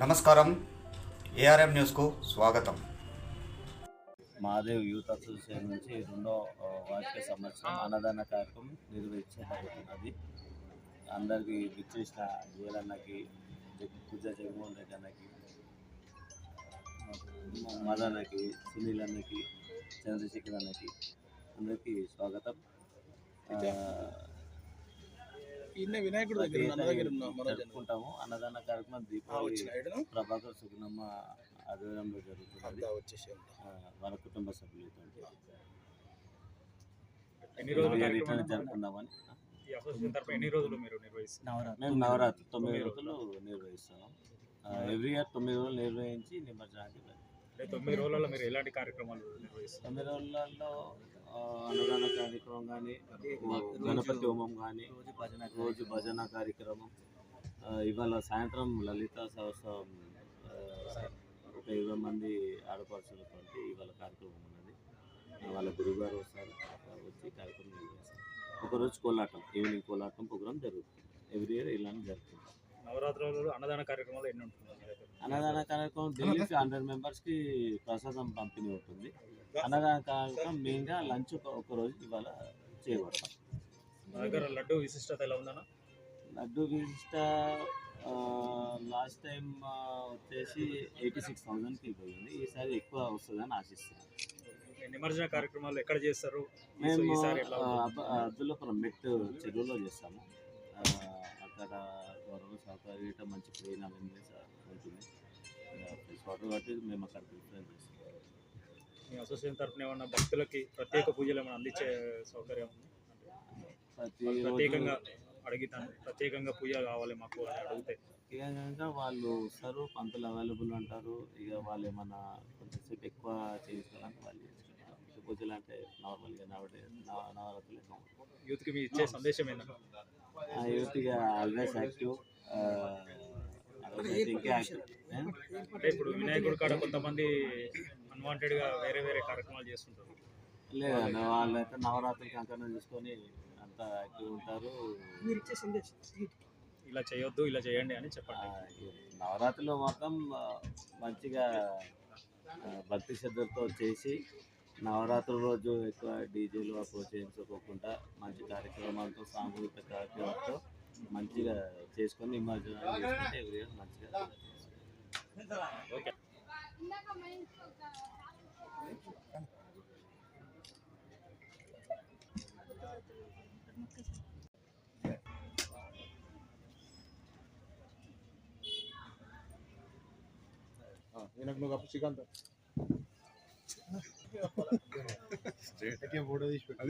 నమస్కారం, ఏఆర్ఎం న్యూస్కు స్వాగతం. మహాదేవ్ యూత్ అసోసియేషన్ నుంచి రెండో వార్షిక సంవత్సరం అన్నదాన కార్యక్రమం నిర్వహించబడుతున్నది. అందరికీ విచ్చేసిన జేలన్నకి, పూజ జగన్మోహన్ రెడ్డి అన్నకి, మదన్నకి, సునీల్ అన్నకి, చంద్రశేఖర్ అన్నకి అందరికీ స్వాగతం. వినాయకుడు జరుపుకుంటాము. అన్నదాన కార్యక్రమం దీపావళి ప్రభాకర్ సుగుణమ్మ ఆధ్వర్యంలో జరుగుతున్నది. వాళ్ళ కుటుంబ సభ్యులతో జరుపుకుందామని మేము నవరాత్రి 9 రోజులు నిర్వహిస్తున్నాం. ఎవ్రీ ఇయర్ 9 రోజులు నిర్వహించి నిమజ్జనానికి 9 రోజులలో మీరు ఎలాంటి కార్యక్రమాలు నిర్వహిస్తారు? 9 రోజులలో అన్నదాన కార్యక్రమం కానీ, గణపతి హోమం కానీ, రోజు భజన కార్యక్రమం. ఇవాళ సాయంత్రం లలిత సహస్రం ఒక 20 మంది ఆడపడుచులతో ఇవాళ కార్యక్రమం ఉన్నది. వాళ్ళ గురువుగారు వస్తారు, వచ్చి కార్యక్రమం నిర్వహిస్తారు. ఒకరోజు కోలాటం, ఈవినింగ్ కోలాటం ప్రోగ్రామ్ జరుగుతుంది. ఎవ్రీ ఇయర్ ఇలానే జరుగుతుంది. నవరాత్రులు అన్నదాన కార్యక్రమాలు ఎన్ని ఉంటుంది? అన్నదాన కార్యక్రమం డైలీ 100 మెంబర్స్కి ప్రసాదం పంపిణీ ఉంటుంది. అన్నదాన కార్యక్రమం మెయిన్గా లంచ్ ఒకరోజు ఇవాళ చేయబడతాం. మా దగ్గర లడ్డు విశిష్టత ఎలా ఉందన్న? లడ్డు విశిష్ట లాస్ట్ టైం వచ్చేసి 86,000కి పోయింది. ఈసారి ఎక్కువ వస్తుందని ఆశిస్తున్నాం. నిమజ్జన కార్యక్రమాలు ఎక్కడ చేస్తారు? మేము అబ్దుల్లాపురం మెట్ చెరువులో చేస్తాము. అక్కడ గవర్నమెంట్ సహకారం మంచి ప్లేన్ అవన్నీ ఉంటుంది. వాటర్ కాబట్టి మేము అక్కడ ప్రిఫరెన్స్ చేస్తాం. మీ అసోసియేషన్ తరఫున ఏమన్నా భక్తులకి ప్రత్యేక పూజలు ఏమైనా అందించే సౌకర్యం ఉంది? ప్రత్యేకంగా అడుగుతాను, ప్రత్యేకంగా పూజ కావాలి మాకు అని అడిగితే ప్రత్యేకంగా వాళ్ళు వస్తారు, పంతులు అవైలబుల్ అంటారు. ఇక వాళ్ళు ఏమన్నా కొంచెంసేపు ఎక్కువ చేసుకోవడానికి వాళ్ళు చేసుకుంటారు. పూజలు అంటే నార్మల్గా నవరాత్రులు. యూత్కి మీ ఇచ్చే సందేశం ఏంటంటే? యూత్గా ఆల్వేస్ యాక్టివ్, ఇంకా యాక్టివ్. అంటే ఇప్పుడు వినాయకుడి కాడ కొంతమంది అన్వాంటెడ్గా వేరే వేరే కార్యక్రమాలు చేస్తుంటారు. లేదండి, వాళ్ళైతే నవరాత్రి కంకణం తీసుకొని అంతా యాక్టివ్ ఉంటారు. ఇలా చేయొద్దు, ఇలా చేయండి అని చెప్పండి. నవరాత్రిలో మాత్రం మంచిగా భక్తి శ్రద్ధలతో చేసి, నవరాత్రుల రోజు ఎక్కువ డీజేలు అప్రోచ్ చేయించుకోకుండా మంచి కార్యక్రమాలతో, సాంస్కృతిక కార్యక్రమాలతో మంచిగా చేసుకొని నిమజ్జనాలు చేసుకుంటే ఎవ్రీ ఇయర్ మంచిగా. ఓకే. నువ్వు శ్రీకాంత్ ఫోటో తీసి పెట్టు.